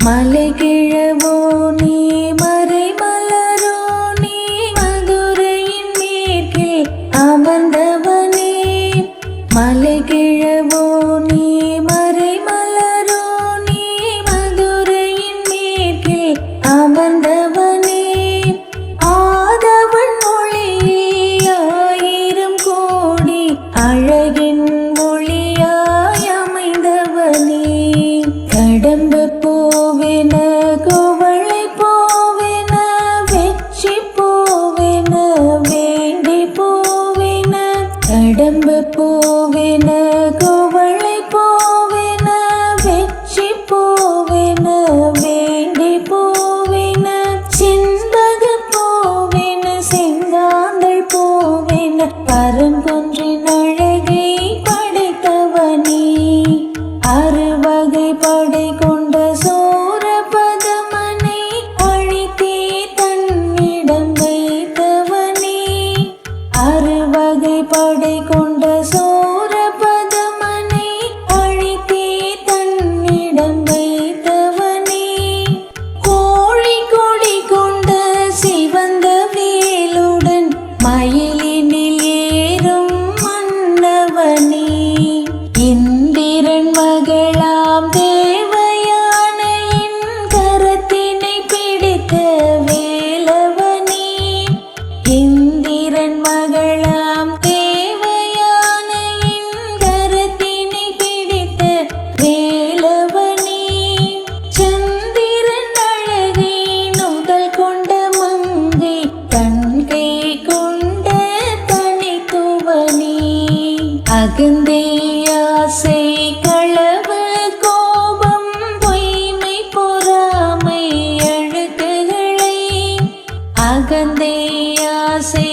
மலை கிழவோ நீ மறை மலரோ நீ மதுரையின் மேற்கில் அமர்ந்தவனே. மலை கிழவோ நீ மறை மலரோ நீ மதுரையின் மேற்கில் அமர்ந்தவனே. ஆதவன் மொழியில் ஆயிரம் கோடி அழகின் மொழியாய் அமைந்தவனே. கடம்பு போவென கோவளை போவென வெற்றி போவென வேண்டி போவென. கடம்பு போவென கோவளை போவென வெற்றி போவென வேண்டி போவென. செண்பக போவென செங்காந்தள் போவென பரங்கொன்றின் அழகை படைத்தவனே. அறுவகை படை கொண்ட சூரபதமனை அழித்தே தன்னிடம் வைத்தவனே. அறுவகை படை கொண்ட சூரபதமனை அழித்தே தன்னிடம் வைத்தவனே. கோழி கொடி கொண்ட சிவந்த வேலுடன் மயிலினில் ஏறும் மன்னவனே. இந்திரன் மகளாம் தேவயானையின் கரத்தினை பிடித்த வேலவனே. இந்திரன் மகளாம் தேவயானையின் கரத்தினை பிடித்த வேலவனே. சந்திரன் அழகை நுதல் கொண்ட மங்கை கண்கை கொண்ட தனித்துவனே. அகந்தே ஆசை களவு கோபம் பொய்மை பொறாமை அழுக்குகளை. அகந்தே ஆசை